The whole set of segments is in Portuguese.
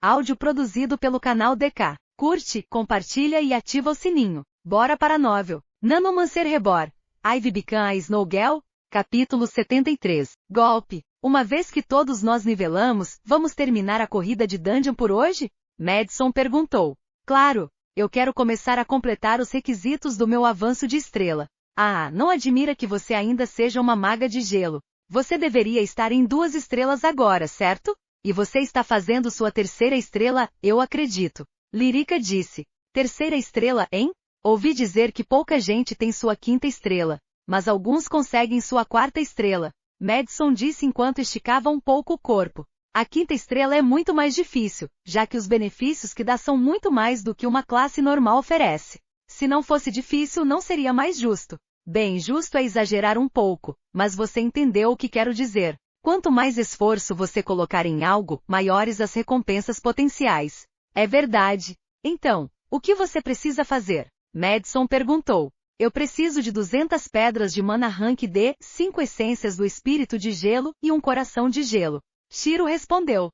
Áudio produzido pelo canal DK. Curte, compartilha e ativa o sininho. Bora para a novel. Nanomancer Reborn. Ivy Become a Snow Girl? Capítulo 73. Golpe. Uma vez que todos nós nivelamos, vamos terminar a corrida de dungeon por hoje? Madison perguntou. Claro. Eu quero começar a completar os requisitos do meu avanço de estrela. Ah, não admira que você ainda seja uma maga de gelo. Você deveria estar em 2 estrelas agora, certo? E você está fazendo sua 3ª estrela, eu acredito. Lyrica disse. 3ª estrela, hein? Ouvi dizer que pouca gente tem sua 5ª estrela, mas alguns conseguem sua 4ª estrela. Madison disse enquanto esticava um pouco o corpo. A 5ª estrela é muito mais difícil, já que os benefícios que dá são muito mais do que uma classe normal oferece. Se não fosse difícil, não seria mais justo. Bem, justo é exagerar um pouco, mas você entendeu o que quero dizer. Quanto mais esforço você colocar em algo, maiores as recompensas potenciais. É verdade. Então, o que você precisa fazer? Madison perguntou. Eu preciso de 200 pedras de mana rank D, 5 essências do espírito de gelo e um coração de gelo. Shiro respondeu.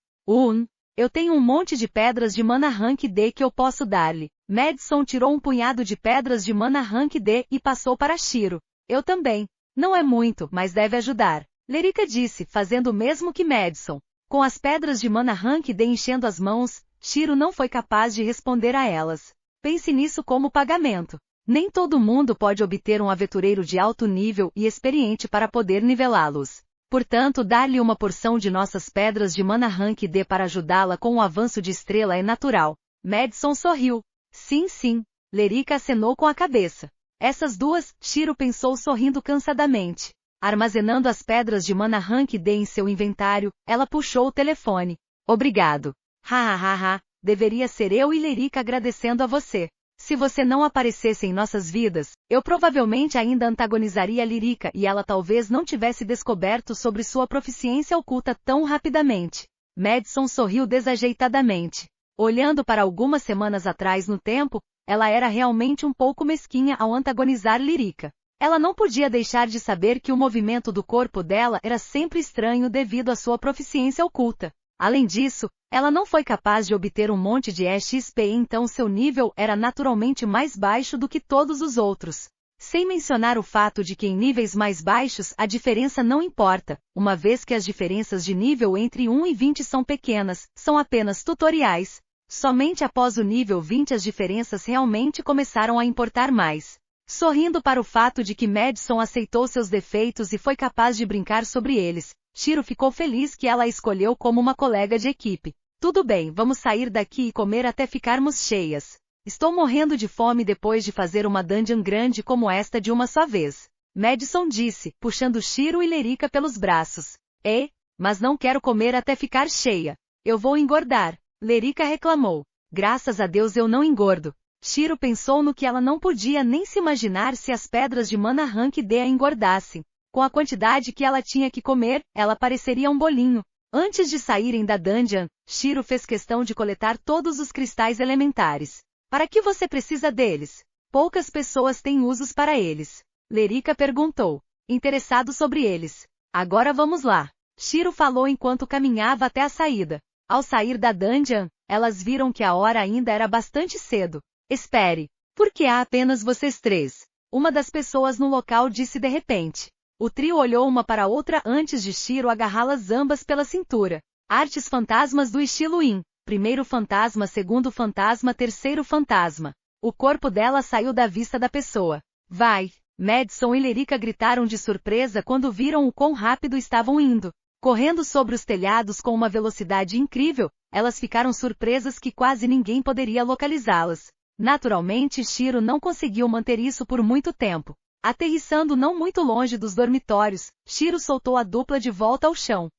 Eu tenho um monte de pedras de mana rank D que eu posso dar-lhe. Madison tirou um punhado de pedras de mana rank D e passou para Shiro. Eu também. Não é muito, mas deve ajudar. Lyrica disse, fazendo o mesmo que Madison. Com as pedras de mana rank D enchendo as mãos, Shiro não foi capaz de responder a elas. Pense nisso como pagamento. Nem todo mundo pode obter um aventureiro de alto nível e experiente para poder nivelá-los. Portanto, dar-lhe uma porção de nossas pedras de mana rank D para ajudá-la com o avanço de estrela é natural. Madison sorriu. Sim. Lyrica acenou com a cabeça. Essas 2, Shiro pensou sorrindo cansadamente. Armazenando as pedras de mana rank D em seu inventário, ela puxou o telefone. Obrigado. Deveria ser eu e Lyrica agradecendo a você. Se você não aparecesse em nossas vidas, eu provavelmente ainda antagonizaria Lyrica e ela talvez não tivesse descoberto sobre sua proficiência oculta tão rapidamente. Madison sorriu desajeitadamente. Olhando para algumas semanas atrás no tempo, ela era realmente um pouco mesquinha ao antagonizar Lyrica. Ela não podia deixar de saber que o movimento do corpo dela era sempre estranho devido à sua proficiência oculta. Além disso, ela não foi capaz de obter um monte de EXP e então seu nível era naturalmente mais baixo do que todos os outros. Sem mencionar o fato de que em níveis mais baixos a diferença não importa, uma vez que as diferenças de nível entre 1 e 20 são pequenas, são apenas tutoriais. Somente após o nível 20 as diferenças realmente começaram a importar mais. Sorrindo para o fato de que Madison aceitou seus defeitos e foi capaz de brincar sobre eles, Shiro ficou feliz que ela a escolheu como uma colega de equipe. Tudo bem, vamos sair daqui e comer até ficarmos cheias. Estou morrendo de fome depois de fazer uma dungeon grande como esta de uma só vez. Madison disse, puxando Shiro e Lyrica pelos braços. Mas não quero comer até ficar cheia. Eu vou engordar. Lyrica reclamou. Graças a Deus eu não engordo. Shiro pensou no que ela não podia nem se imaginar se as pedras de mana rank D a engordassem. Com a quantidade que ela tinha que comer, ela pareceria um bolinho. Antes de saírem da dungeon, Shiro fez questão de coletar todos os cristais elementares. Para que você precisa deles? Poucas pessoas têm usos para eles. Lyrica perguntou, interessado sobre eles. Agora vamos lá. Shiro falou enquanto caminhava até a saída. Ao sair da dungeon, elas viram que a hora ainda era bastante cedo. Espere. Por que há apenas vocês 3? Uma das pessoas no local disse de repente. O trio olhou uma para a outra antes de Shiro agarrá-las ambas pela cintura. Artes fantasmas do estilo Yin. Primeiro fantasma, segundo fantasma, terceiro fantasma. O corpo dela saiu da vista da pessoa. Vai! Madison e Lyrica gritaram de surpresa quando viram o quão rápido estavam indo. Correndo sobre os telhados com uma velocidade incrível, elas ficaram surpresas que quase ninguém poderia localizá-las. Naturalmente, Shiro não conseguiu manter isso por muito tempo. Aterrissando não muito longe dos dormitórios, Shiro soltou a dupla de volta ao chão.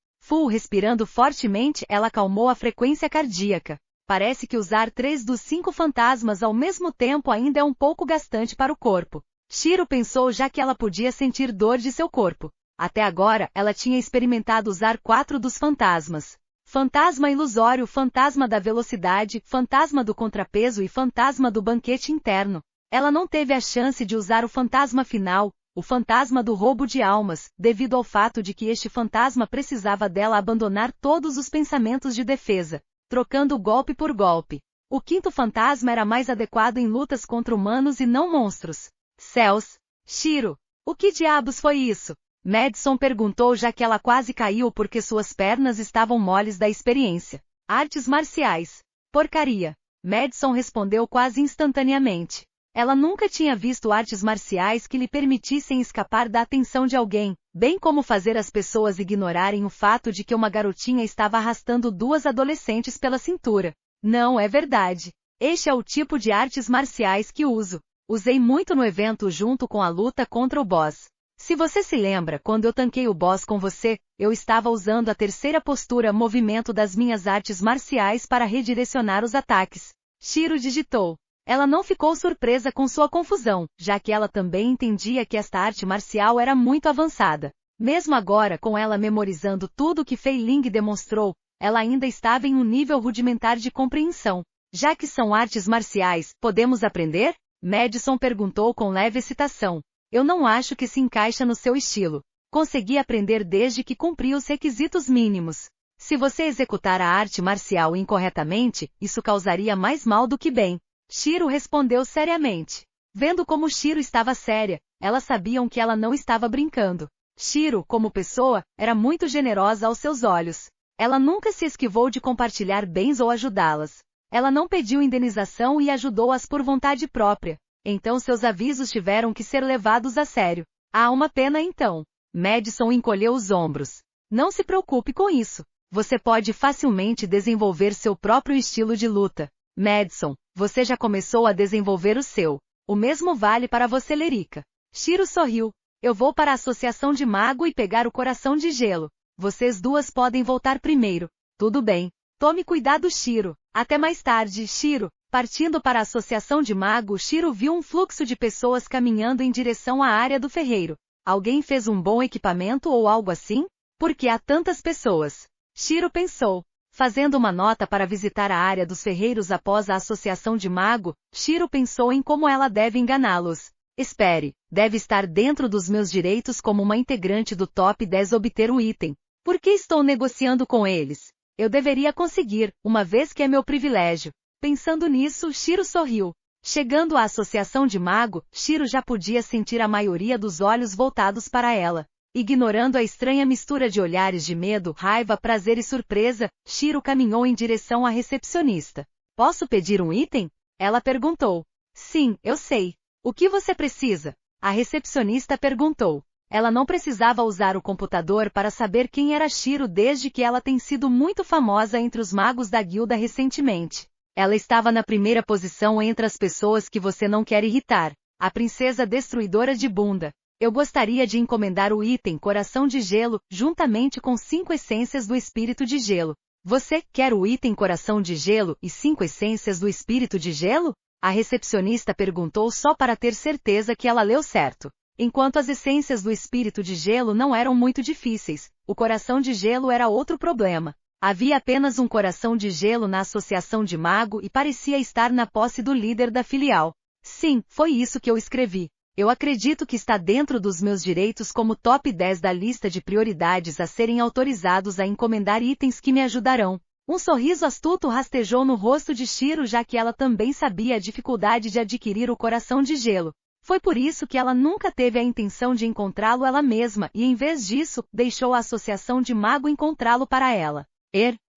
Respirando fortemente, ela acalmou a frequência cardíaca. Parece que usar 3 dos 5 fantasmas ao mesmo tempo ainda é um pouco gastante para o corpo. Shiro pensou já que ela podia sentir dor de seu corpo. Até agora, ela tinha experimentado usar 4 dos fantasmas. Fantasma ilusório, fantasma da velocidade, fantasma do contrapeso e fantasma do banquete interno. Ela não teve a chance de usar o fantasma final, o fantasma do roubo de almas, devido ao fato de que este fantasma precisava dela abandonar todos os pensamentos de defesa. trocando golpe por golpe. O quinto fantasma era mais adequado em lutas contra humanos e não monstros. Céus! Shiro! O que diabos foi isso? Madison perguntou já que ela quase caiu porque suas pernas estavam moles da experiência. Artes marciais. Porcaria. Madison respondeu quase instantaneamente. Ela nunca tinha visto artes marciais que lhe permitissem escapar da atenção de alguém, bem como fazer as pessoas ignorarem o fato de que uma garotinha estava arrastando duas adolescentes pela cintura. Não é verdade. Este é o tipo de artes marciais que uso. Usei muito no evento junto com a luta contra o boss. Se você se lembra, quando eu tanquei o boss com você, eu estava usando a terceira postura movimento das minhas artes marciais para redirecionar os ataques. Shiro digitou. Ela não ficou surpresa com sua confusão, já que ela também entendia que esta arte marcial era muito avançada. Mesmo agora, com ela memorizando tudo o que Fei Ling demonstrou, ela ainda estava em um nível rudimentar de compreensão. Já que são artes marciais, podemos aprender? Madison perguntou com leve excitação. Eu não acho que se encaixa no seu estilo. Consegui aprender desde que cumpri os requisitos mínimos. Se você executar a arte marcial incorretamente, isso causaria mais mal do que bem. Shiro respondeu seriamente. Vendo como Shiro estava séria, elas sabiam que ela não estava brincando. Shiro, como pessoa, era muito generosa aos seus olhos. Ela nunca se esquivou de compartilhar bens ou ajudá-las. Ela não pediu indenização e ajudou-as por vontade própria. Então seus avisos tiveram que ser levados a sério. Há uma pena então. Madison encolheu os ombros. Não se preocupe com isso. Você pode facilmente desenvolver seu próprio estilo de luta. Madison, você já começou a desenvolver o seu. O mesmo vale para você, Lerica. Shiro sorriu. Eu vou para a Associação de Mago e pegar o coração de gelo. Vocês duas podem voltar primeiro. Tudo bem. Tome cuidado, Shiro. Até mais tarde, Shiro. Partindo para a Associação de Mago, Shiro viu um fluxo de pessoas caminhando em direção à área do ferreiro. Alguém fez um bom equipamento ou algo assim? Por que há tantas pessoas? Shiro pensou. Fazendo uma nota para visitar a área dos ferreiros após a Associação de Mago, Shiro pensou em como ela deve enganá-los. Espere, deve estar dentro dos meus direitos como uma integrante do top 10 obter um item. Por que estou negociando com eles? Eu deveria conseguir, uma vez que é meu privilégio. Pensando nisso, Shiro sorriu. Chegando à Associação de Mago, Shiro já podia sentir a maioria dos olhos voltados para ela. Ignorando a estranha mistura de olhares de medo, raiva, prazer e surpresa, Shiro caminhou em direção à recepcionista. Posso pedir um item? Ela perguntou. Sim, eu sei. O que você precisa? A recepcionista perguntou. Ela não precisava usar o computador para saber quem era Shiro desde que ela tem sido muito famosa entre os magos da guilda recentemente. Ela estava na primeira posição entre as pessoas que você não quer irritar. A princesa destruidora de bunda. Eu gostaria de encomendar o item Coração de Gelo, juntamente com 5 essências do Espírito de Gelo. Você quer o item Coração de Gelo e 5 essências do Espírito de Gelo? A recepcionista perguntou só para ter certeza que ela leu certo. Enquanto as essências do Espírito de Gelo não eram muito difíceis, o Coração de Gelo era outro problema. Havia apenas um Coração de Gelo na Associação de Mago e parecia estar na posse do líder da filial. Sim, foi isso que eu escrevi. Eu acredito que está dentro dos meus direitos como top 10 da lista de prioridades a serem autorizados a encomendar itens que me ajudarão. Um sorriso astuto rastejou no rosto de Shiro já que ela também sabia a dificuldade de adquirir o Coração de Gelo. Foi por isso que ela nunca teve a intenção de encontrá-lo ela mesma e em vez disso, deixou a Associação de Mago encontrá-lo para ela.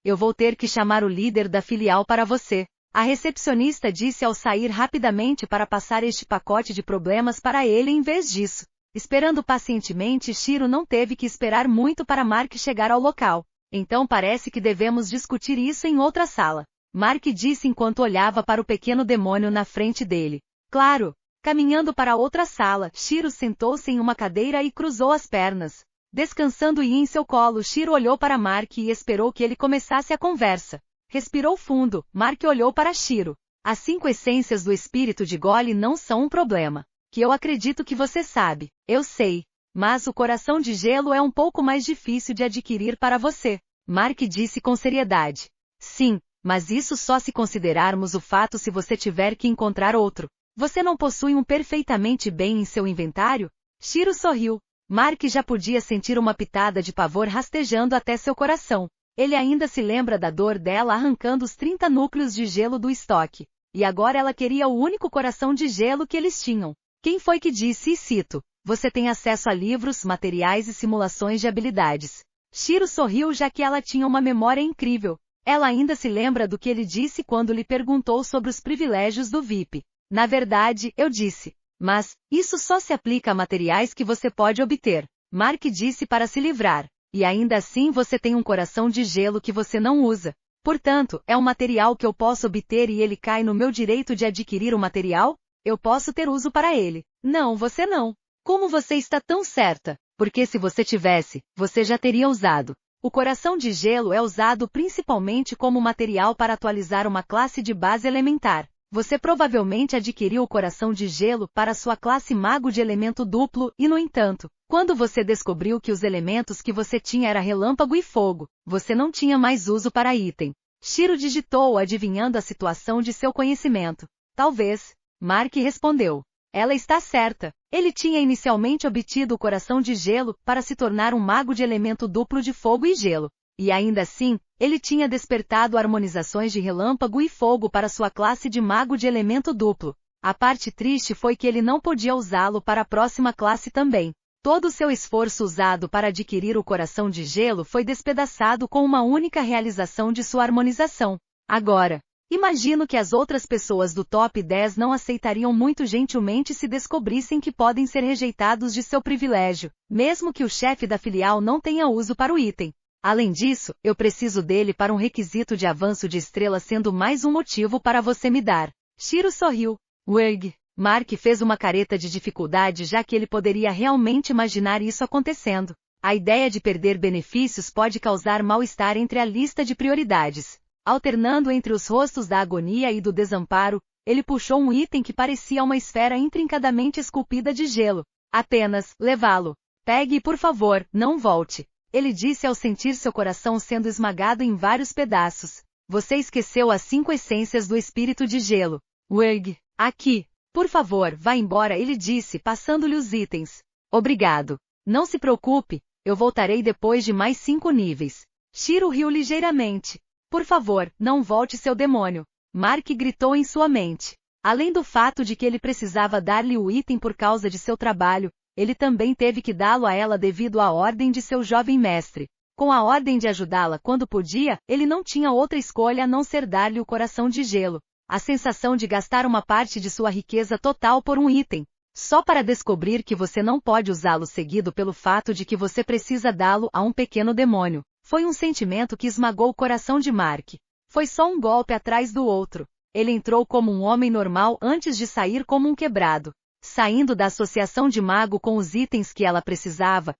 Eu vou ter que chamar o líder da filial para você. A recepcionista disse ao sair rapidamente para passar este pacote de problemas para ele em vez disso. Esperando pacientemente, Shiro não teve que esperar muito para Mark chegar ao local. Então parece que devemos discutir isso em outra sala. Mark disse enquanto olhava para o pequeno demônio na frente dele. Claro. Caminhando para outra sala, Shiro sentou-se em uma cadeira e cruzou as pernas. Descansando e em seu colo, Shiro olhou para Mark e esperou que ele começasse a conversa. Respirou fundo, Mark olhou para Shiro. As 5 essências do espírito de Gole não são um problema. Que eu acredito que você sabe. Eu sei. Mas o Coração de Gelo é um pouco mais difícil de adquirir para você. Mark disse com seriedade. Sim, mas isso só se considerarmos o fato se você tiver que encontrar outro. Você não possui um perfeitamente bem em seu inventário? Shiro sorriu. Mark já podia sentir uma pitada de pavor rastejando até seu coração. Ele ainda se lembra da dor dela arrancando os 30 núcleos de gelo do estoque. E agora ela queria o único coração de gelo que eles tinham. Quem foi que disse, e cito, você tem acesso a livros, materiais e simulações de habilidades. Shiro sorriu já que ela tinha uma memória incrível. Ela ainda se lembra do que ele disse quando lhe perguntou sobre os privilégios do VIP. Na verdade, eu disse. Mas, isso só se aplica a materiais que você pode obter. Mark disse para se livrar. E ainda assim você tem um coração de gelo que você não usa. Portanto, é um material que eu posso obter e ele cai no meu direito de adquirir o material? Eu posso ter uso para ele. Não, você não. Como você está tão certa? Porque se você tivesse, você já teria usado. O coração de gelo é usado principalmente como material para atualizar uma classe de base elementar. Você provavelmente adquiriu o coração de gelo para sua classe mago de elemento duplo e, no entanto, quando você descobriu que os elementos que você tinha era relâmpago e fogo, você não tinha mais uso para item. Shiro digitou adivinhando a situação de seu conhecimento. Talvez. Mark respondeu. Ela está certa. Ele tinha inicialmente obtido o coração de gelo para se tornar um mago de elemento duplo de fogo e gelo. E ainda assim, ele tinha despertado harmonizações de relâmpago e fogo para sua classe de mago de elemento duplo. A parte triste foi que ele não podia usá-lo para a próxima classe também. Todo o seu esforço usado para adquirir o coração de gelo foi despedaçado com uma única realização de sua harmonização. Agora, imagino que as outras pessoas do top 10 não aceitariam muito gentilmente se descobrissem que podem ser rejeitados de seu privilégio, mesmo que o chefe da filial não tenha uso para o item. Além disso, eu preciso dele para um requisito de avanço de estrela, sendo mais um motivo para você me dar. Shiro sorriu. Wig. Mark fez uma careta de dificuldade já que ele poderia realmente imaginar isso acontecendo. A ideia de perder benefícios pode causar mal-estar entre a lista de prioridades. Alternando entre os rostos da agonia e do desamparo, ele puxou um item que parecia uma esfera intrincadamente esculpida de gelo. Apenas, levá-lo. Pegue e por favor, não volte. Ele disse ao sentir seu coração sendo esmagado em vários pedaços. Você esqueceu as 5 essências do espírito de gelo. Wig. Aqui. Por favor, vá embora, ele disse, passando-lhe os itens. Obrigado. Não se preocupe, eu voltarei depois de mais 5 níveis. Shiro riu ligeiramente. Por favor, não volte, seu demônio. Mark gritou em sua mente. Além do fato de que ele precisava dar-lhe o item por causa de seu trabalho, ele também teve que dá-lo a ela devido à ordem de seu jovem mestre. Com a ordem de ajudá-la quando podia, ele não tinha outra escolha a não ser dar-lhe o coração de gelo. A sensação de gastar uma parte de sua riqueza total por um item, só para descobrir que você não pode usá-lo seguido pelo fato de que você precisa dá-lo a um pequeno demônio, foi um sentimento que esmagou o coração de Mark. Foi só um golpe atrás do outro. Ele entrou como um homem normal antes de sair como um quebrado. Saindo da associação de mago com os itens que ela precisava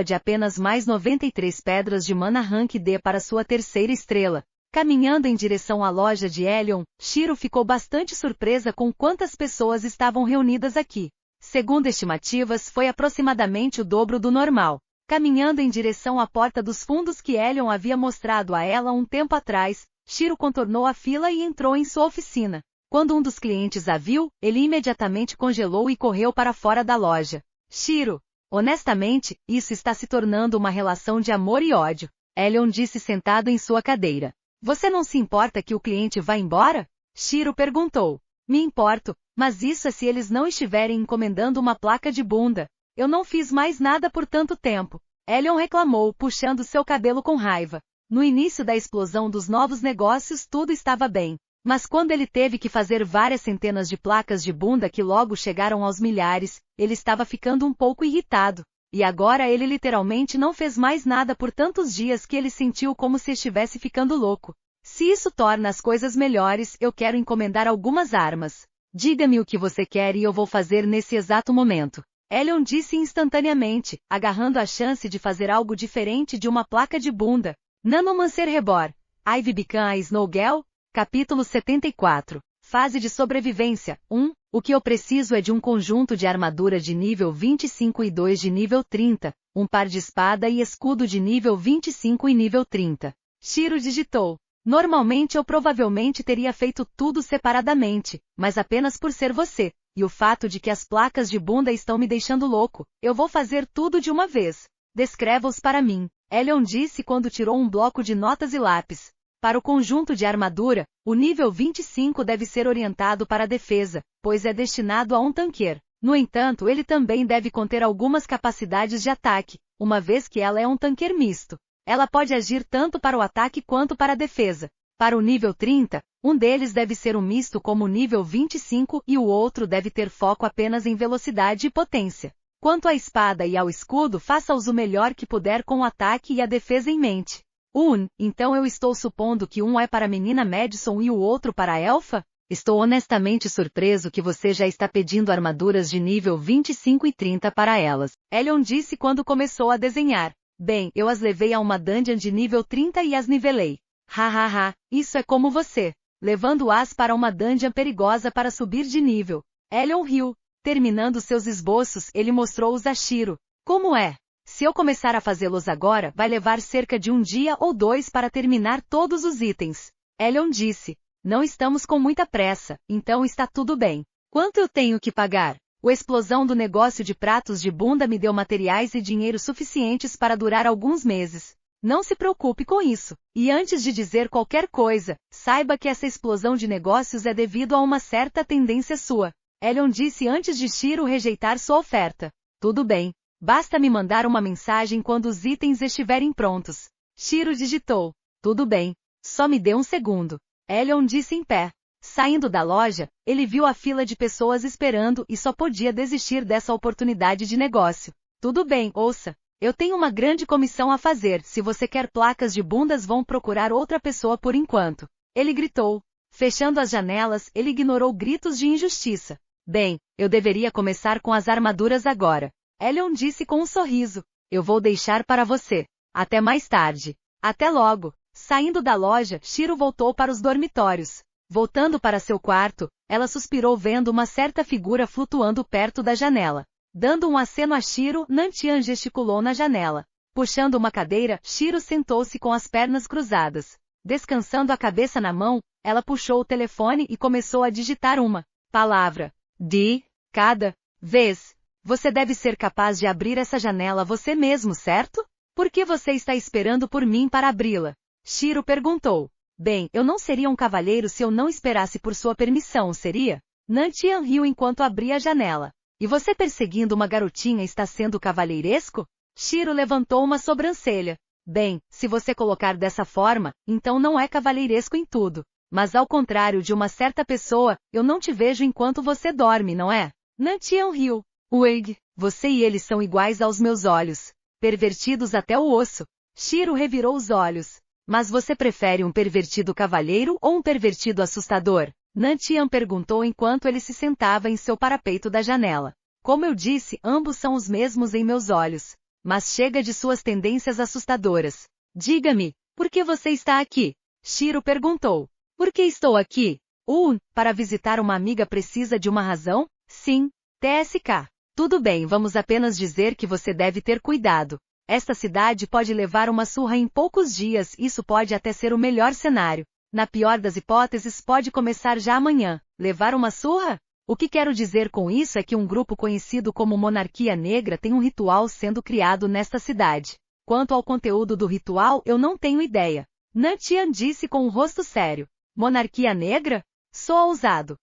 de apenas mais 93 pedras de mana rank D para sua terceira estrela. Caminhando em direção à loja de Elion, Shiro ficou bastante surpresa com quantas pessoas estavam reunidas aqui. Segundo estimativas, foi aproximadamente o dobro do normal. Caminhando em direção à porta dos fundos que Elion havia mostrado a ela um tempo atrás, Shiro contornou a fila e entrou em sua oficina. Quando um dos clientes a viu, ele imediatamente congelou e correu para fora da loja. Shiro, honestamente, isso está se tornando uma relação de amor e ódio. Elion disse sentado em sua cadeira. Você não se importa que o cliente vá embora? Shiro perguntou. Me importo, mas isso é se eles não estiverem encomendando uma placa de bunda. Eu não fiz mais nada por tanto tempo. Elion reclamou, puxando seu cabelo com raiva. No início da explosão dos novos negócios tudo estava bem. Mas quando ele teve que fazer várias centenas de placas de bunda que logo chegaram aos milhares, ele estava ficando um pouco irritado. E agora ele literalmente não fez mais nada por tantos dias que ele sentiu como se estivesse ficando louco. Se isso torna as coisas melhores, eu quero encomendar algumas armas. Diga-me o que você quer e eu vou fazer nesse exato momento. Elion disse instantaneamente, agarrando a chance de fazer algo diferente de uma placa de bunda. Nanomancer Rebor. Ivy Bican Snowgel? Capítulo 74. Fase de sobrevivência. 1. O que eu preciso é de um conjunto de armadura de nível 25 e 2 de nível 30, um par de espada e escudo de nível 25 e nível 30. Shiro digitou. Normalmente eu provavelmente teria feito tudo separadamente, mas apenas por ser você, e o fato de que as placas de bunda estão me deixando louco, eu vou fazer tudo de uma vez. Descreva-os para mim. Elion disse quando tirou um bloco de notas e lápis. Para o conjunto de armadura, o nível 25 deve ser orientado para a defesa, pois é destinado a um tanqueiro. No entanto, ele também deve conter algumas capacidades de ataque, uma vez que ela é um tanqueiro misto. Ela pode agir tanto para o ataque quanto para a defesa. Para o nível 30, um deles deve ser um misto como o nível 25 e o outro deve ter foco apenas em velocidade e potência. Quanto à espada e ao escudo, faça-os o melhor que puder com o ataque e a defesa em mente. Então eu estou supondo que um é para a menina Madison e o outro para a elfa? Estou honestamente surpreso que você já está pedindo armaduras de nível 25 e 30 para elas. Elion disse quando começou a desenhar. Bem, eu as levei a uma dungeon de nível 30 e as nivelei. Isso é como você, levando-as para uma dungeon perigosa para subir de nível. Elion riu. Terminando seus esboços, ele mostrou-os a Shiro. Como é? Se eu começar a fazê-los agora, vai levar cerca de um dia ou dois para terminar todos os itens. Elion disse. Não estamos com muita pressa, então está tudo bem. Quanto eu tenho que pagar? A explosão do negócio de pratos de bunda me deu materiais e dinheiro suficientes para durar alguns meses. Não se preocupe com isso. E antes de dizer qualquer coisa, saiba que essa explosão de negócios é devido a uma certa tendência sua. Elion disse antes de Shiro rejeitar sua oferta. Tudo bem. Basta me mandar uma mensagem quando os itens estiverem prontos. Shiro digitou. Tudo bem. Só me dê um segundo. Elion disse em pé. Saindo da loja, ele viu a fila de pessoas esperando e só podia desistir dessa oportunidade de negócio. Tudo bem, ouça. Eu tenho uma grande comissão a fazer. Se você quer placas de bundas, vão procurar outra pessoa por enquanto. Ele gritou. Fechando as janelas, ele ignorou gritos de injustiça. Bem, eu deveria começar com as armaduras agora. Elion disse com um sorriso. Eu vou deixar para você. Até mais tarde. Até logo. Saindo da loja, Shiro voltou para os dormitórios. Voltando para seu quarto, ela suspirou vendo uma certa figura flutuando perto da janela. Dando um aceno a Shiro, Nantian gesticulou na janela. Puxando uma cadeira, Shiro sentou-se com as pernas cruzadas. Descansando a cabeça na mão, ela puxou o telefone e começou a digitar uma palavra de cada vez. Você deve ser capaz de abrir essa janela você mesmo, certo? Por que você está esperando por mim para abri-la? Shiro perguntou. Bem, eu não seria um cavalheiro se eu não esperasse por sua permissão, seria? Nantian riu enquanto abria a janela. E você perseguindo uma garotinha está sendo cavalheiresco? Shiro levantou uma sobrancelha. Bem, se você colocar dessa forma, então não é cavalheiresco em tudo. Mas ao contrário de uma certa pessoa, eu não te vejo enquanto você dorme, não é? Nantian riu. Uig, você e ele são iguais aos meus olhos. Pervertidos até o osso. Shiro revirou os olhos. Mas você prefere um pervertido cavalheiro ou um pervertido assustador? Nantian perguntou enquanto ele se sentava em seu parapeito da janela. Como eu disse, ambos são os mesmos em meus olhos. Mas chega de suas tendências assustadoras. Diga-me, por que você está aqui? Shiro perguntou. Por que estou aqui? Para visitar uma amiga precisa de uma razão? Sim. TSK. Tudo bem, vamos apenas dizer que você deve ter cuidado. Esta cidade pode levar uma surra em poucos dias, isso pode até ser o melhor cenário. Na pior das hipóteses, pode começar já amanhã. Levar uma surra? O que quero dizer com isso é que um grupo conhecido como Monarquia Negra tem um ritual sendo criado nesta cidade. Quanto ao conteúdo do ritual, eu não tenho ideia. Nantian disse com um rosto sério. Monarquia Negra? Sou ousado.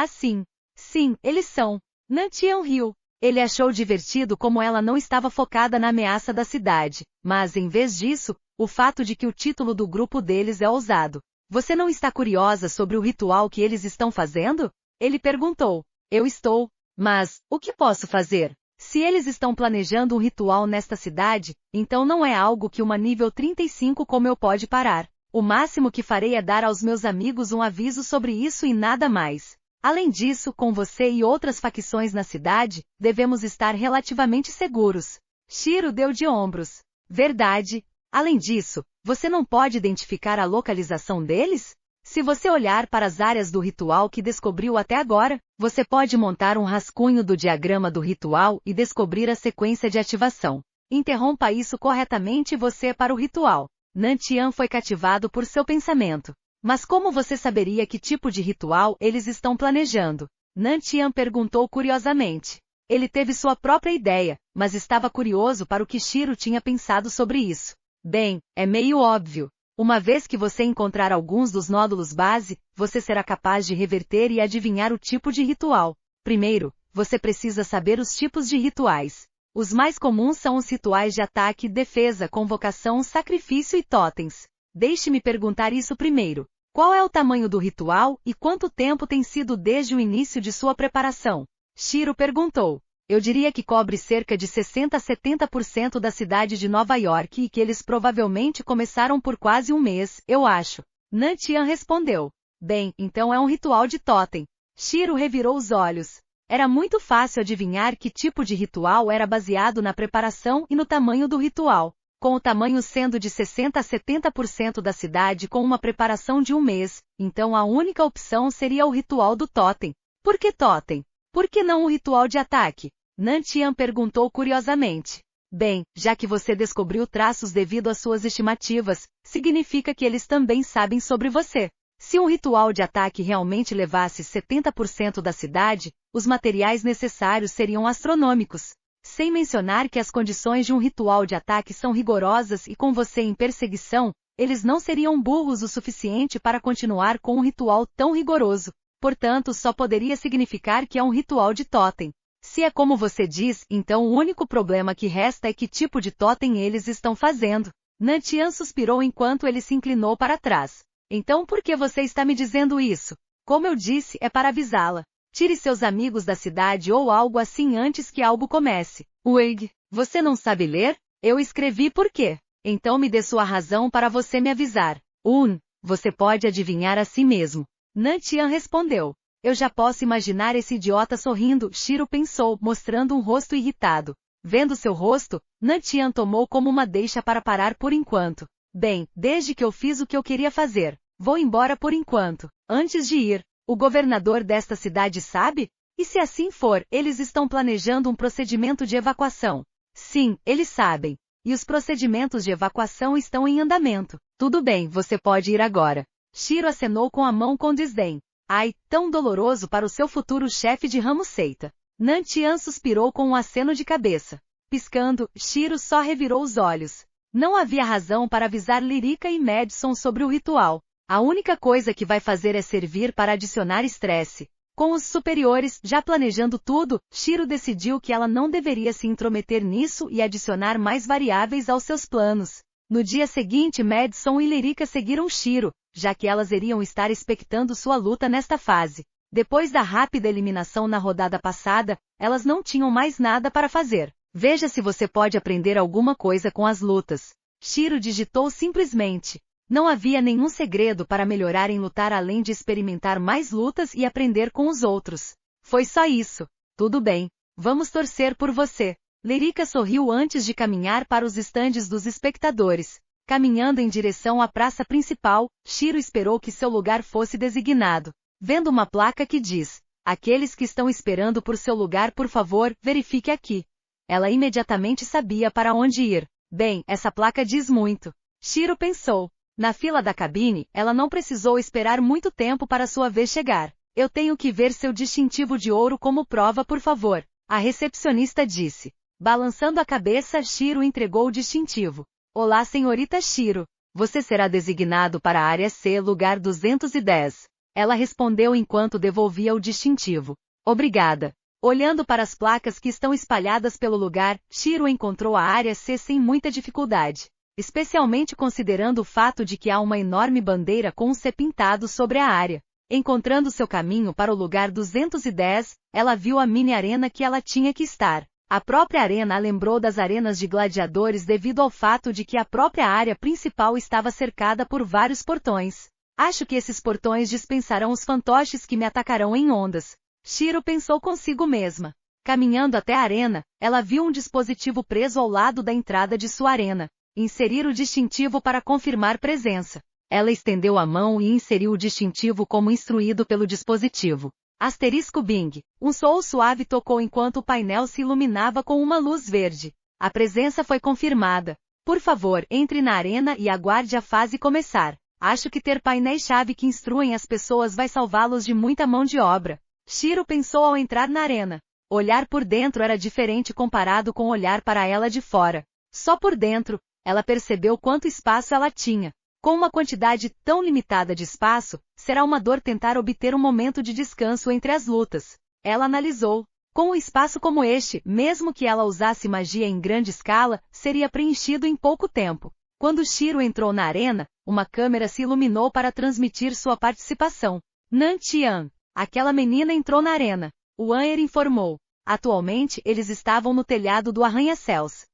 Sim. Sim, eles são. Nantian riu. Ele achou divertido como ela não estava focada na ameaça da cidade, mas, em vez disso, o fato de que o título do grupo deles é ousado. Você não está curiosa sobre o ritual que eles estão fazendo? Ele perguntou. Eu estou. Mas, o que posso fazer? Se eles estão planejando um ritual nesta cidade, então não é algo que uma nível 35 como eu pode parar. O máximo que farei é dar aos meus amigos um aviso sobre isso e nada mais. Além disso, com você e outras facções na cidade, devemos estar relativamente seguros. Shiro deu de ombros. Verdade. Além disso, você não pode identificar a localização deles? Se você olhar para as áreas do ritual que descobriu até agora, você pode montar um rascunho do diagrama do ritual e descobrir a sequência de ativação. Interrompa isso corretamente e você é para o ritual. Nantian foi cativado por seu pensamento. Mas como você saberia que tipo de ritual eles estão planejando? Nantian perguntou curiosamente. Ele teve sua própria ideia, mas estava curioso para o que Shiro tinha pensado sobre isso. Bem, é meio óbvio. Uma vez que você encontrar alguns dos nódulos base, você será capaz de reverter e adivinhar o tipo de ritual. Primeiro, você precisa saber os tipos de rituais. Os mais comuns são os rituais de ataque, defesa, convocação, sacrifício e totens. Deixe-me perguntar isso primeiro. Qual é o tamanho do ritual e quanto tempo tem sido desde o início de sua preparação? Shiro perguntou. Eu diria que cobre cerca de 60 a 70% da cidade de Nova York e que eles provavelmente começaram por quase um mês, eu acho. Nantian respondeu. Bem, então é um ritual de totem. Shiro revirou os olhos. Era muito fácil adivinhar que tipo de ritual era baseado na preparação e no tamanho do ritual. Com o tamanho sendo de 60 a 70% da cidade com uma preparação de um mês, então a única opção seria o ritual do totem. Por que totem? Por que não o ritual de ataque? Nantian perguntou curiosamente. Bem, já que você descobriu traços devido às suas estimativas, significa que eles também sabem sobre você. Se um ritual de ataque realmente levasse 70% da cidade, os materiais necessários seriam astronômicos. Sem mencionar que as condições de um ritual de ataque são rigorosas e com você em perseguição, eles não seriam burros o suficiente para continuar com um ritual tão rigoroso. Portanto, só poderia significar que é um ritual de totem. Se é como você diz, então o único problema que resta é que tipo de totem eles estão fazendo. Nantian suspirou enquanto ele se inclinou para trás. Então por que você está me dizendo isso? Como eu disse, é para avisá-la. Tire seus amigos da cidade ou algo assim antes que algo comece. Uig, você não sabe ler? Eu escrevi por quê? Então me dê sua razão para você me avisar. Você pode adivinhar a si mesmo. Nantian respondeu. Eu já posso imaginar esse idiota sorrindo, Shiro pensou, mostrando um rosto irritado. Vendo seu rosto, Nantian tomou como uma deixa para parar por enquanto. Bem, desde que eu fiz o que eu queria fazer, vou embora por enquanto. Antes de ir, o governador desta cidade sabe? E se assim for, eles estão planejando um procedimento de evacuação. Sim, eles sabem. E os procedimentos de evacuação estão em andamento. Tudo bem, você pode ir agora. Shiro acenou com a mão com desdém. Ai, tão doloroso para o seu futuro chefe de ramo seita. Nantian suspirou com um aceno de cabeça. Piscando, Shiro só revirou os olhos. Não havia razão para avisar Lyrica e Madison sobre o ritual. A única coisa que vai fazer é servir para adicionar estresse. Com os superiores já planejando tudo, Shiro decidiu que ela não deveria se intrometer nisso e adicionar mais variáveis aos seus planos. No dia seguinte, Madison e Lyrica seguiram Shiro, já que elas iriam estar expectando sua luta nesta fase. Depois da rápida eliminação na rodada passada, elas não tinham mais nada para fazer. Veja se você pode aprender alguma coisa com as lutas. Shiro digitou simplesmente. Não havia nenhum segredo para melhorar em lutar além de experimentar mais lutas e aprender com os outros. Foi só isso. Tudo bem. Vamos torcer por você. Lyrica sorriu antes de caminhar para os estandes dos espectadores. Caminhando em direção à praça principal, Shiro esperou que seu lugar fosse designado. Vendo uma placa que diz: aqueles que estão esperando por seu lugar, por favor, verifique aqui. Ela imediatamente sabia para onde ir. Bem, essa placa diz muito. Shiro pensou. Na fila da cabine, ela não precisou esperar muito tempo para sua vez chegar. Eu tenho que ver seu distintivo de ouro como prova, por favor. A recepcionista disse. Balançando a cabeça, Shiro entregou o distintivo. Olá, senhorita Shiro. Você será designado para a área C, lugar 210. Ela respondeu enquanto devolvia o distintivo. Obrigada. Olhando para as placas que estão espalhadas pelo lugar, Shiro encontrou a área C sem muita dificuldade. Especialmente considerando o fato de que há uma enorme bandeira com um C pintado sobre a área. Encontrando seu caminho para o lugar 210, ela viu a mini arena que ela tinha que estar. A própria arena a lembrou das arenas de gladiadores devido ao fato de que a própria área principal estava cercada por vários portões. Acho que esses portões dispensarão os fantoches que me atacarão em ondas. Shiro pensou consigo mesma. Caminhando até a arena, ela viu um dispositivo preso ao lado da entrada de sua arena. Inserir o distintivo para confirmar presença. Ela estendeu a mão e inseriu o distintivo como instruído pelo dispositivo. Asterisco Bing. Um som suave tocou enquanto o painel se iluminava com uma luz verde. A presença foi confirmada. Por favor, entre na arena e aguarde a fase começar. Acho que ter painéis-chave que instruem as pessoas vai salvá-los de muita mão de obra. Shiro pensou ao entrar na arena. Olhar por dentro era diferente comparado com olhar para ela de fora. Só por dentro, ela percebeu quanto espaço ela tinha. Com uma quantidade tão limitada de espaço, será uma dor tentar obter um momento de descanso entre as lutas. Ela analisou. Com um espaço como este, mesmo que ela usasse magia em grande escala, seria preenchido em pouco tempo. Quando Shiro entrou na arena, uma câmera se iluminou para transmitir sua participação. Nantian, aquela menina entrou na arena. O Anher informou. Atualmente, eles estavam no telhado do arranha-céus.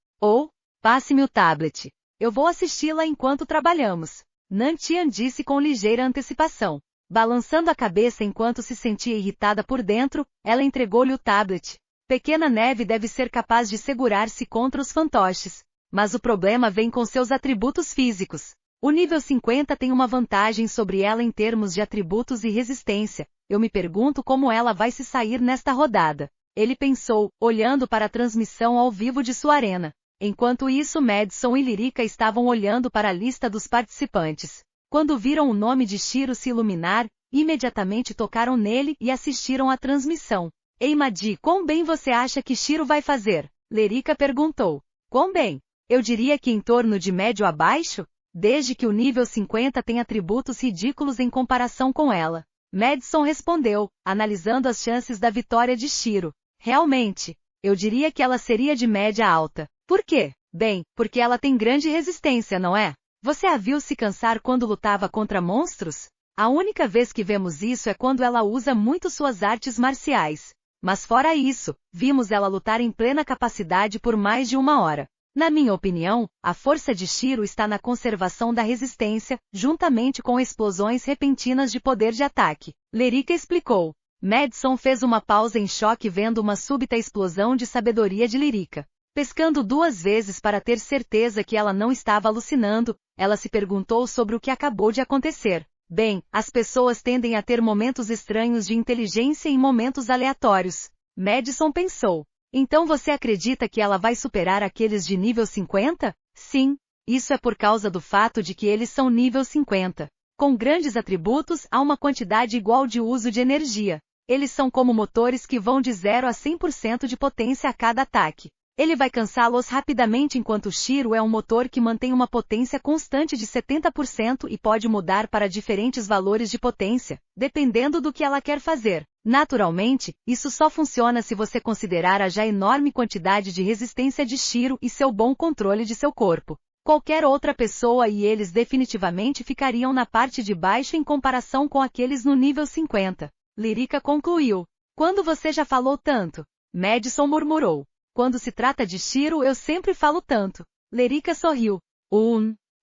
Passe-me o tablet. Eu vou assisti-la enquanto trabalhamos. Nantian disse com ligeira antecipação. Balançando a cabeça enquanto se sentia irritada por dentro, ela entregou-lhe o tablet. Pequena Neve deve ser capaz de segurar-se contra os fantoches. Mas o problema vem com seus atributos físicos. O nível 50 tem uma vantagem sobre ela em termos de atributos e resistência. Eu me pergunto como ela vai se sair nesta rodada. Ele pensou, olhando para a transmissão ao vivo de sua arena. Enquanto isso, Madison e Lyrica estavam olhando para a lista dos participantes. Quando viram o nome de Shiro se iluminar, imediatamente tocaram nele e assistiram à transmissão. Ei Madi, quão bem você acha que Shiro vai fazer? Lyrica perguntou. Quão bem? Eu diria que em torno de médio a baixo, desde que o nível 50 tem atributos ridículos em comparação com ela. Madison respondeu, analisando as chances da vitória de Shiro. Realmente, eu diria que ela seria de média alta. Por quê? Bem, porque ela tem grande resistência, não é? Você a viu se cansar quando lutava contra monstros? A única vez que vemos isso é quando ela usa muito suas artes marciais. Mas fora isso, vimos ela lutar em plena capacidade por mais de 1 hora. Na minha opinião, a força de Shiro está na conservação da resistência, juntamente com explosões repentinas de poder de ataque. Lyrica explicou. Madison fez uma pausa em choque vendo uma súbita explosão de sabedoria de Lyrica. Pescando 2 vezes para ter certeza que ela não estava alucinando, ela se perguntou sobre o que acabou de acontecer. Bem, as pessoas tendem a ter momentos estranhos de inteligência em momentos aleatórios. Madison pensou. Então você acredita que ela vai superar aqueles de nível 50? Sim, isso é por causa do fato de que eles são nível 50. Com grandes atributos, há uma quantidade igual de uso de energia. Eles são como motores que vão de 0 a 100% de potência a cada ataque. Ele vai cansá-los rapidamente enquanto Shiro é um motor que mantém uma potência constante de 70% e pode mudar para diferentes valores de potência, dependendo do que ela quer fazer. Naturalmente, isso só funciona se você considerar a já enorme quantidade de resistência de Shiro e seu bom controle de seu corpo. Qualquer outra pessoa e eles definitivamente ficariam na parte de baixo em comparação com aqueles no nível 50. Lyrica concluiu. Quando você já falou tanto? Madison murmurou. Quando se trata de Shiro eu sempre falo tanto. Lyrica sorriu.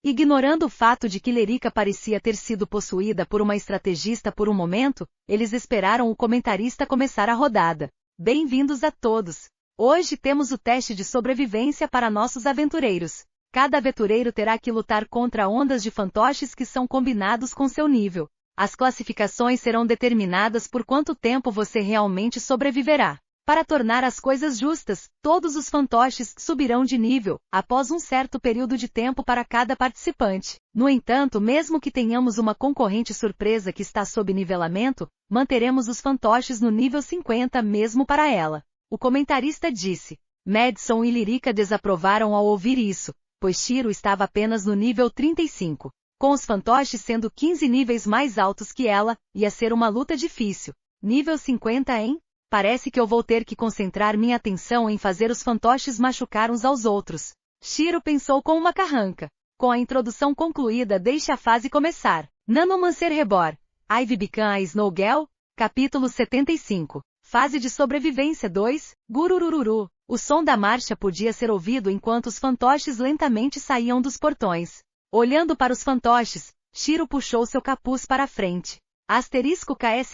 Ignorando o fato de que Lyrica parecia ter sido possuída por uma estrategista por um momento, eles esperaram o comentarista começar a rodada. Bem-vindos a todos. Hoje temos o teste de sobrevivência para nossos aventureiros. Cada aventureiro terá que lutar contra ondas de fantoches que são combinados com seu nível. As classificações serão determinadas por quanto tempo você realmente sobreviverá. Para tornar as coisas justas, todos os fantoches subirão de nível, após um certo período de tempo para cada participante. No entanto, mesmo que tenhamos uma concorrente surpresa que está sob nivelamento, manteremos os fantoches no nível 50 mesmo para ela. O comentarista disse. Madison e Lyrica desaprovaram ao ouvir isso, pois Shiro estava apenas no nível 35. Com os fantoches sendo 15 níveis mais altos que ela, ia ser uma luta difícil. Nível 50 hein? Parece que eu vou ter que concentrar minha atenção em fazer os fantoches machucar uns aos outros. Shiro pensou com uma carranca. Com a introdução concluída, deixe a fase começar. Nanomancer Rebor. Ivy Bican a Snowgirl. Capítulo 75. Fase de sobrevivência 2. Gururururu. O som da marcha podia ser ouvido enquanto os fantoches lentamente saíam dos portões. Olhando para os fantoches, Shiro puxou seu capuz para a frente. *KSH.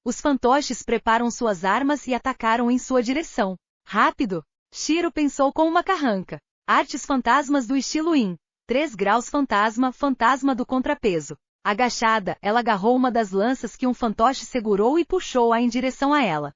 Os fantoches preparam suas armas e atacaram em sua direção. Rápido! Shiro pensou com uma carranca. Artes fantasmas do estilo Yin. 3 graus fantasma do contrapeso. Agachada, ela agarrou uma das lanças que um fantoche segurou e puxou-a em direção a ela.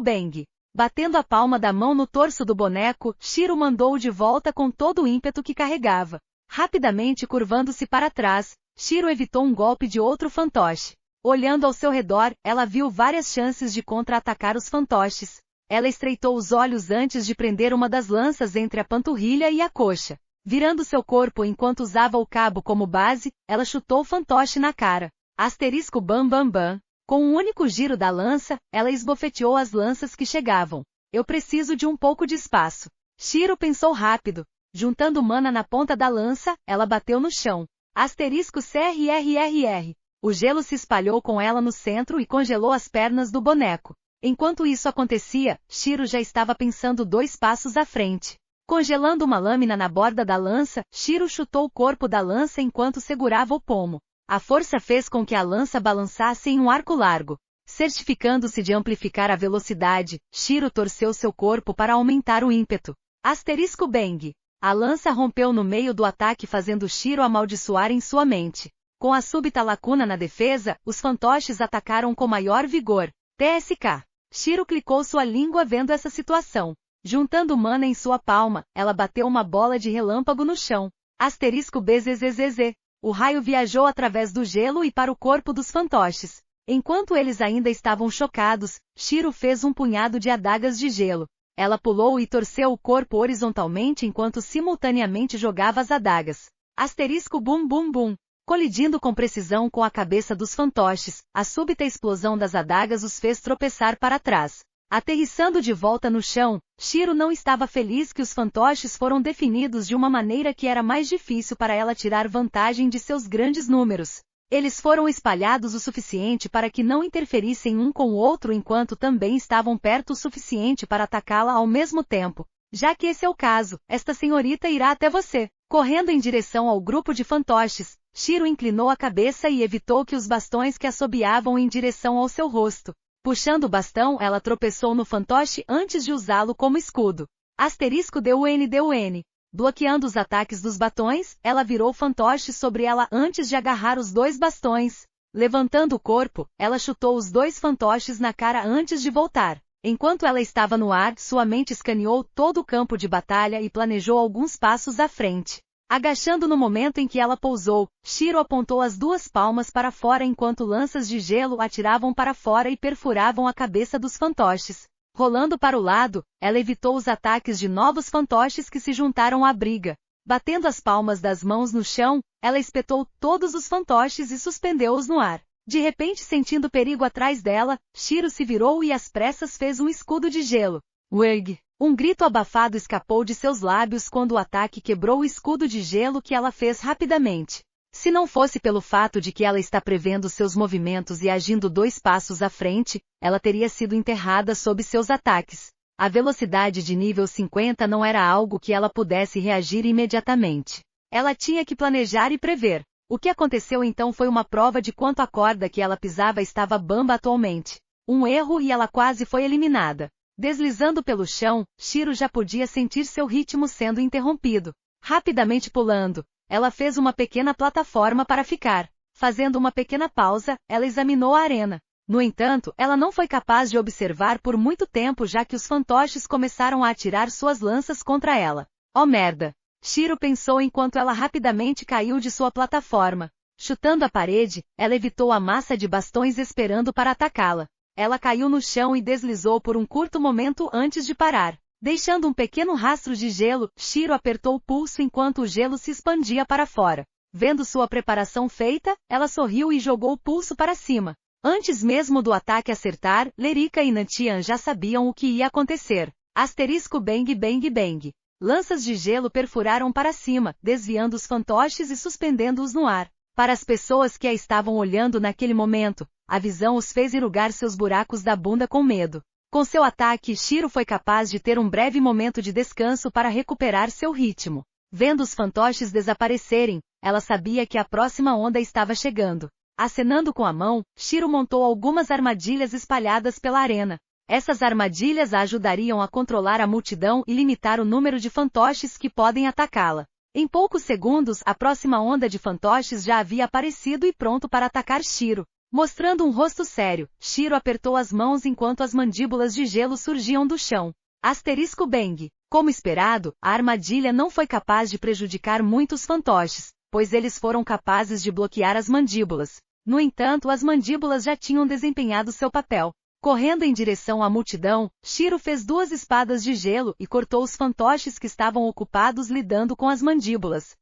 *Bang. Batendo a palma da mão no torso do boneco, Shiro mandou-o de volta com todo o ímpeto que carregava. Rapidamente curvando-se para trás, Shiro evitou um golpe de outro fantoche. Olhando ao seu redor, ela viu várias chances de contra-atacar os fantoches. Ela estreitou os olhos antes de prender uma das lanças entre a panturrilha e a coxa. Virando seu corpo enquanto usava o cabo como base, ela chutou o fantoche na cara. Asterisco bam bam bam. Com um único giro da lança, ela esbofeteou as lanças que chegavam. Eu preciso de um pouco de espaço. Shiro pensou rápido. Juntando mana na ponta da lança, ela bateu no chão. Asterisco CRRRR. O gelo se espalhou com ela no centro e congelou as pernas do boneco. Enquanto isso acontecia, Shiro já estava pensando 2 passos à frente. Congelando uma lâmina na borda da lança, Shiro chutou o corpo da lança enquanto segurava o pomo. A força fez com que a lança balançasse em um arco largo. Certificando-se de amplificar a velocidade, Shiro torceu seu corpo para aumentar o ímpeto. Asterisco bang. A lança rompeu no meio do ataque fazendo Shiro amaldiçoar em sua mente. Com a súbita lacuna na defesa, os fantoches atacaram com maior vigor. TSK. Shiro clicou sua língua vendo essa situação. Juntando mana em sua palma, ela bateu uma bola de relâmpago no chão. Asterisco BZZZZ. O raio viajou através do gelo e para o corpo dos fantoches. Enquanto eles ainda estavam chocados, Shiro fez um punhado de adagas de gelo. Ela pulou e torceu o corpo horizontalmente enquanto simultaneamente jogava as adagas. Asterisco bum bum bum. Colidindo com precisão com a cabeça dos fantoches, a súbita explosão das adagas os fez tropeçar para trás. Aterrissando de volta no chão, Shiro não estava feliz que os fantoches foram definidos de uma maneira que era mais difícil para ela tirar vantagem de seus grandes números. Eles foram espalhados o suficiente para que não interferissem um com o outro enquanto também estavam perto o suficiente para atacá-la ao mesmo tempo. Já que esse é o caso, esta senhorita irá até você. Correndo em direção ao grupo de fantoches, Shiro inclinou a cabeça e evitou que os bastões que assobiavam em direção ao seu rosto. Puxando o bastão, ela tropeçou no fantoche antes de usá-lo como escudo. Asterisco DUN. Bloqueando os ataques dos batões, ela virou o fantoche sobre ela antes de agarrar os 2 bastões. Levantando o corpo, ela chutou os 2 fantoches na cara antes de voltar. Enquanto ela estava no ar, sua mente escaneou todo o campo de batalha e planejou alguns passos à frente. Agachando no momento em que ela pousou, Shiro apontou as 2 palmas para fora enquanto lanças de gelo atiravam para fora e perfuravam a cabeça dos fantoches. Rolando para o lado, ela evitou os ataques de novos fantoches que se juntaram à briga. Batendo as palmas das mãos no chão, ela espetou todos os fantoches e suspendeu-os no ar. De repente, sentindo perigo atrás dela, Shiro se virou e às pressas fez um escudo de gelo. Wig! Um grito abafado escapou de seus lábios quando o ataque quebrou o escudo de gelo que ela fez rapidamente. Se não fosse pelo fato de que ela está prevendo seus movimentos e agindo 2 passos à frente, ela teria sido enterrada sob seus ataques. A velocidade de nível 50 não era algo que ela pudesse reagir imediatamente. Ela tinha que planejar e prever. O que aconteceu então foi uma prova de quanto a corda que ela pisava estava bamba atualmente. Um erro e ela quase foi eliminada. Deslizando pelo chão, Shiro já podia sentir seu ritmo sendo interrompido. Rapidamente pulando, ela fez uma pequena plataforma para ficar. Fazendo uma pequena pausa, ela examinou a arena. No entanto, ela não foi capaz de observar por muito tempo já que os fantoches começaram a atirar suas lanças contra ela. Oh merda! Shiro pensou enquanto ela rapidamente caiu de sua plataforma. Chutando a parede, ela evitou a massa de bastões esperando para atacá-la. Ela caiu no chão e deslizou por um curto momento antes de parar. Deixando um pequeno rastro de gelo, Shiro apertou o pulso enquanto o gelo se expandia para fora. Vendo sua preparação feita, ela sorriu e jogou o pulso para cima. Antes mesmo do ataque acertar, Lerika e Nantian já sabiam o que ia acontecer. Asterisco bang bang bang. Lanças de gelo perfuraram para cima, desviando os fantoches e suspendendo-os no ar. Para as pessoas que a estavam olhando naquele momento, a visão os fez enrugar seus buracos da bunda com medo. Com seu ataque, Shiro foi capaz de ter um breve momento de descanso para recuperar seu ritmo. Vendo os fantoches desaparecerem, ela sabia que a próxima onda estava chegando. Acenando com a mão, Shiro montou algumas armadilhas espalhadas pela arena. Essas armadilhas a ajudariam a controlar a multidão e limitar o número de fantoches que podem atacá-la. Em poucos segundos, a próxima onda de fantoches já havia aparecido e pronto para atacar Shiro. Mostrando um rosto sério, Shiro apertou as mãos enquanto as mandíbulas de gelo surgiam do chão. Asterisco bang. Como esperado, a armadilha não foi capaz de prejudicar muitos fantoches, pois eles foram capazes de bloquear as mandíbulas. No entanto, as mandíbulas já tinham desempenhado seu papel. Correndo em direção à multidão, Shiro fez 2 espadas de gelo e cortou os fantoches que estavam ocupados lidando com as mandíbulas.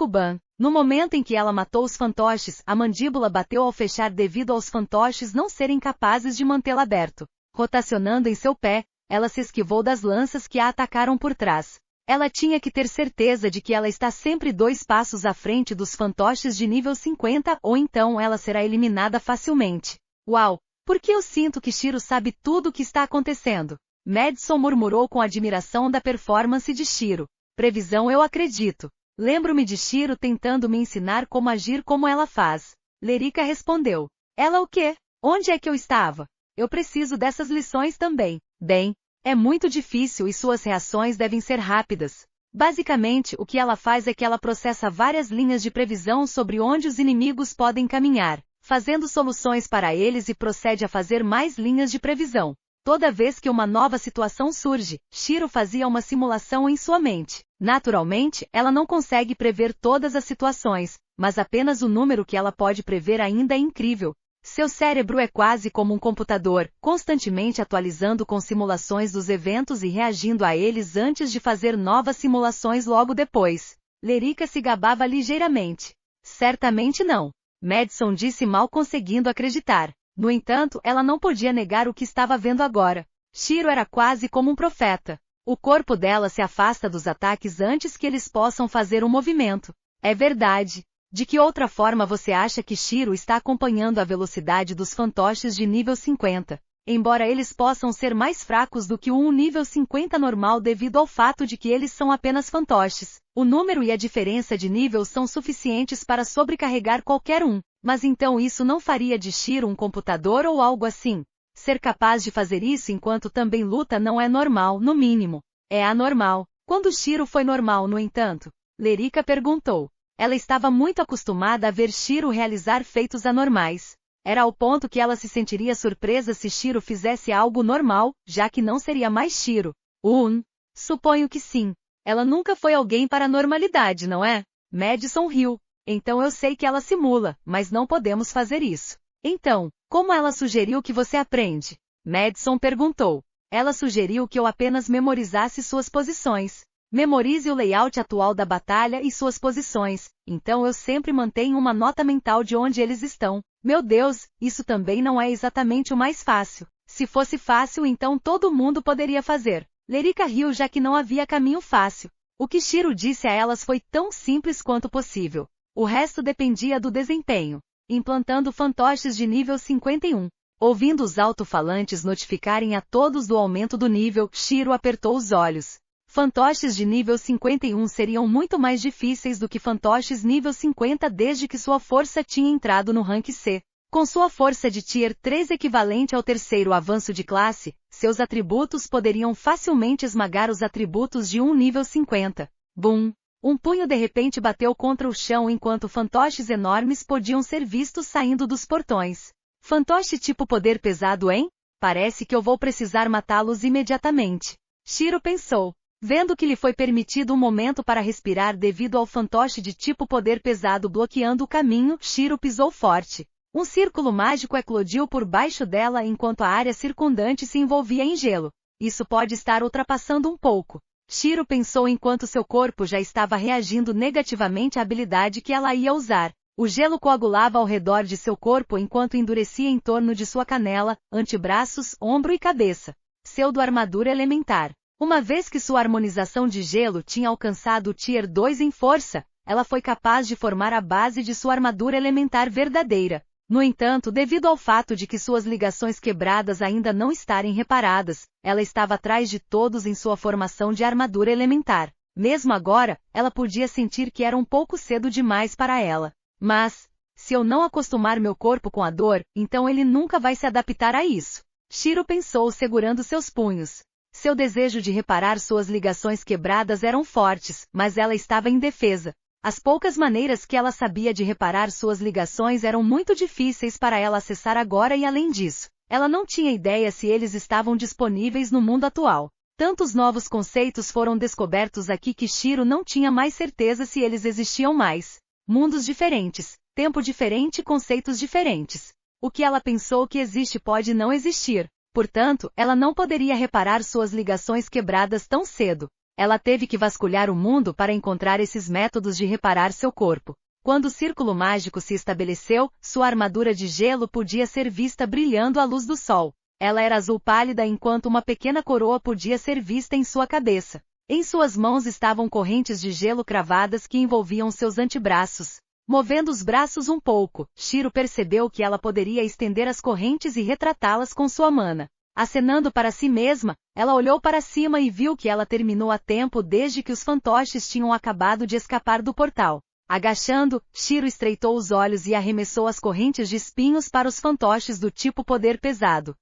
*Ban. No momento em que ela matou os fantoches, a mandíbula bateu ao fechar devido aos fantoches não serem capazes de mantê-la aberto. Rotacionando em seu pé, ela se esquivou das lanças que a atacaram por trás. Ela tinha que ter certeza de que ela está sempre 2 passos à frente dos fantoches de nível 50 ou então ela será eliminada facilmente. Uau! Por que eu sinto que Shiro sabe tudo o que está acontecendo? Madison murmurou com admiração da performance de Shiro. Previsão, eu acredito. Lembro-me de Shiro tentando me ensinar como agir como ela faz. Lerika respondeu. Ela o quê? Onde é que eu estava? Eu preciso dessas lições também. Bem, é muito difícil e suas reações devem ser rápidas. Basicamente, o que ela faz é que ela processa várias linhas de previsão sobre onde os inimigos podem caminhar, fazendo soluções para eles e procede a fazer mais linhas de previsão. Toda vez que uma nova situação surge, Shiro fazia uma simulação em sua mente. Naturalmente, ela não consegue prever todas as situações, mas apenas o número que ela pode prever ainda é incrível. Seu cérebro é quase como um computador, constantemente atualizando com simulações dos eventos e reagindo a eles antes de fazer novas simulações logo depois. Lerika se gabava ligeiramente. Certamente não. Madison disse, mal conseguindo acreditar. No entanto, ela não podia negar o que estava vendo agora. Shiro era quase como um profeta. O corpo dela se afasta dos ataques antes que eles possam fazer um movimento. É verdade. De que outra forma você acha que Shiro está acompanhando a velocidade dos fantoches de nível 50? Embora eles possam ser mais fracos do que um nível 50 normal devido ao fato de que eles são apenas fantoches, o número e a diferença de nível são suficientes para sobrecarregar qualquer um. Mas então isso não faria de Shiro um computador ou algo assim? Ser capaz de fazer isso enquanto também luta não é normal, no mínimo. É anormal. Quando Shiro foi normal, no entanto? Lerika perguntou. Ela estava muito acostumada a ver Shiro realizar feitos anormais. Era ao ponto que ela se sentiria surpresa se Shiro fizesse algo normal, já que não seria mais Shiro. Suponho que sim. Ela nunca foi alguém para a normalidade, não é? Madison riu. Então eu sei que ela simula, mas não podemos fazer isso. Então, como ela sugeriu que você aprende? Madison perguntou. Ela sugeriu que eu apenas memorizasse suas posições. Memorize o layout atual da batalha e suas posições, então eu sempre mantenho uma nota mental de onde eles estão. Meu Deus, isso também não é exatamente o mais fácil. Se fosse fácil, então todo mundo poderia fazer. Lerika riu, já que não havia caminho fácil. O que Shiro disse a elas foi tão simples quanto possível. O resto dependia do desempenho. Implantando fantoches de nível 51. Ouvindo os alto-falantes notificarem a todos do aumento do nível, Shiro apertou os olhos. Fantoches de nível 51 seriam muito mais difíceis do que fantoches nível 50 desde que sua força tinha entrado no rank C. Com sua força de Tier 3 equivalente ao terceiro avanço de classe, seus atributos poderiam facilmente esmagar os atributos de um nível 50. Bum! Um punho de repente bateu contra o chão enquanto fantoches enormes podiam ser vistos saindo dos portões. Fantoche tipo poder pesado, hein? Parece que eu vou precisar matá-los imediatamente. Shiro pensou. Vendo que lhe foi permitido um momento para respirar devido ao fantoche de tipo poder pesado bloqueando o caminho, Shiro pisou forte. Um círculo mágico eclodiu por baixo dela enquanto a área circundante se envolvia em gelo. Isso pode estar ultrapassando um pouco. Shiro pensou enquanto seu corpo já estava reagindo negativamente à habilidade que ela ia usar. O gelo coagulava ao redor de seu corpo enquanto endurecia em torno de sua canela, antebraços, ombro e cabeça. Pseudo-armadura elementar. Uma vez que sua harmonização de gelo tinha alcançado o Tier 2 em força, ela foi capaz de formar a base de sua armadura elementar verdadeira. No entanto, devido ao fato de que suas ligações quebradas ainda não estarem reparadas, ela estava atrás de todos em sua formação de armadura elementar. Mesmo agora, ela podia sentir que era um pouco cedo demais para ela. Mas, se eu não acostumar meu corpo com a dor, então ele nunca vai se adaptar a isso. Shiro pensou segurando seus punhos. Seu desejo de reparar suas ligações quebradas eram fortes, mas ela estava indefesa. As poucas maneiras que ela sabia de reparar suas ligações eram muito difíceis para ela acessar agora e além disso, ela não tinha ideia se eles estavam disponíveis no mundo atual. Tantos novos conceitos foram descobertos aqui que Shiro não tinha mais certeza se eles existiam mais. Mundos diferentes. tempo diferente e conceitos diferentes. O que ela pensou que existe pode não existir. Portanto, ela não poderia reparar suas ligações quebradas tão cedo. Ela teve que vasculhar o mundo para encontrar esses métodos de reparar seu corpo. Quando o círculo mágico se estabeleceu, sua armadura de gelo podia ser vista brilhando à luz do sol. Ela era azul pálida enquanto uma pequena coroa podia ser vista em sua cabeça. Em suas mãos estavam correntes de gelo cravadas que envolviam seus antebraços. Movendo os braços um pouco, Shiro percebeu que ela poderia estender as correntes e retratá-las com sua mana. Acenando para si mesma, ela olhou para cima e viu que ela terminou a tempo desde que os fantoches tinham acabado de escapar do portal. Agachando, Shiro estreitou os olhos e arremessou as correntes de espinhos para os fantoches do tipo poder pesado.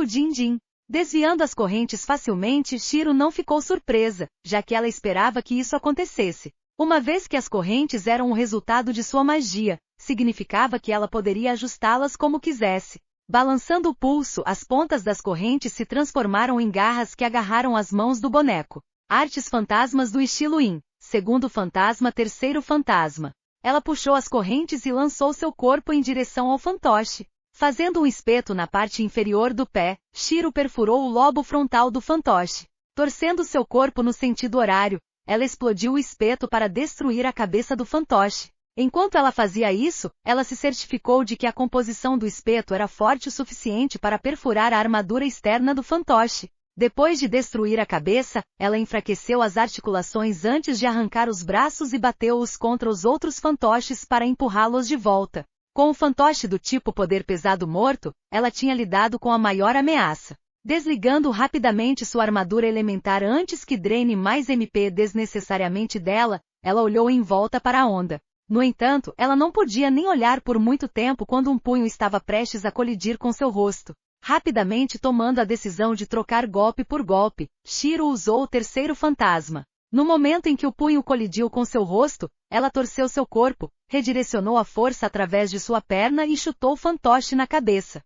Din-din. Desviando as correntes facilmente, Shiro não ficou surpresa, já que ela esperava que isso acontecesse. Uma vez que as correntes eram o resultado de sua magia, significava que ela poderia ajustá-las como quisesse. Balançando o pulso, as pontas das correntes se transformaram em garras que agarraram as mãos do boneco. Artes fantasmas do estilo Yin. Segundo fantasma, terceiro fantasma. Ela puxou as correntes e lançou seu corpo em direção ao fantoche. Fazendo um espeto na parte inferior do pé, Shiro perfurou o lobo frontal do fantoche. Torcendo seu corpo no sentido horário, ela explodiu o espeto para destruir a cabeça do fantoche. Enquanto ela fazia isso, ela se certificou de que a composição do espeto era forte o suficiente para perfurar a armadura externa do fantoche. Depois de destruir a cabeça, ela enfraqueceu as articulações antes de arrancar os braços e bateu-os contra os outros fantoches para empurrá-los de volta. Com o fantoche do tipo poder pesado morto, ela tinha lidado com a maior ameaça. Desligando rapidamente sua armadura elementar antes que drene mais MP desnecessariamente dela, ela olhou em volta para a onda. No entanto, ela não podia nem olhar por muito tempo quando um punho estava prestes a colidir com seu rosto. Rapidamente tomando a decisão de trocar golpe por golpe, Shiro usou o terceiro fantasma. No momento em que o punho colidiu com seu rosto, ela torceu seu corpo, redirecionou a força através de sua perna e chutou o fantoche na cabeça.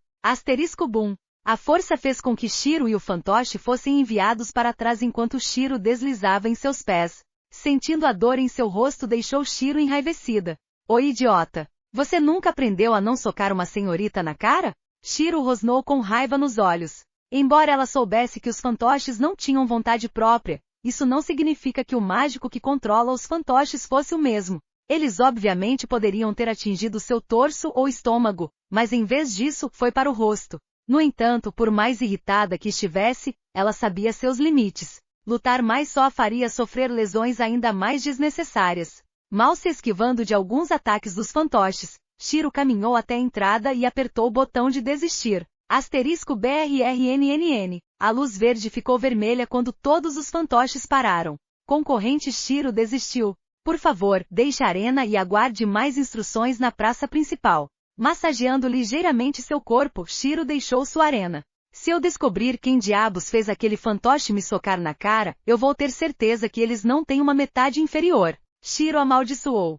Boom. A força fez com que Shiro e o fantoche fossem enviados para trás enquanto Shiro deslizava em seus pés. Sentindo a dor em seu rosto, deixou Shiro enraivecida. Ô idiota! Você nunca aprendeu a não socar uma senhorita na cara? Shiro rosnou com raiva nos olhos. Embora ela soubesse que os fantoches não tinham vontade própria, isso não significa que o mágico que controla os fantoches fosse o mesmo. Eles obviamente poderiam ter atingido seu torso ou estômago, mas em vez disso, foi para o rosto. No entanto, por mais irritada que estivesse, ela sabia seus limites. Lutar mais só a faria sofrer lesões ainda mais desnecessárias. Mal se esquivando de alguns ataques dos fantoches, Shiro caminhou até a entrada e apertou o botão de desistir. BRRNNN. A luz verde ficou vermelha quando todos os fantoches pararam. Concorrente Shiro desistiu. Por favor, deixe a arena e aguarde mais instruções na praça principal. Massageando ligeiramente seu corpo, Shiro deixou sua arena. Se eu descobrir quem diabos fez aquele fantoche me socar na cara, eu vou ter certeza que eles não têm uma metade inferior. Shiro amaldiçoou.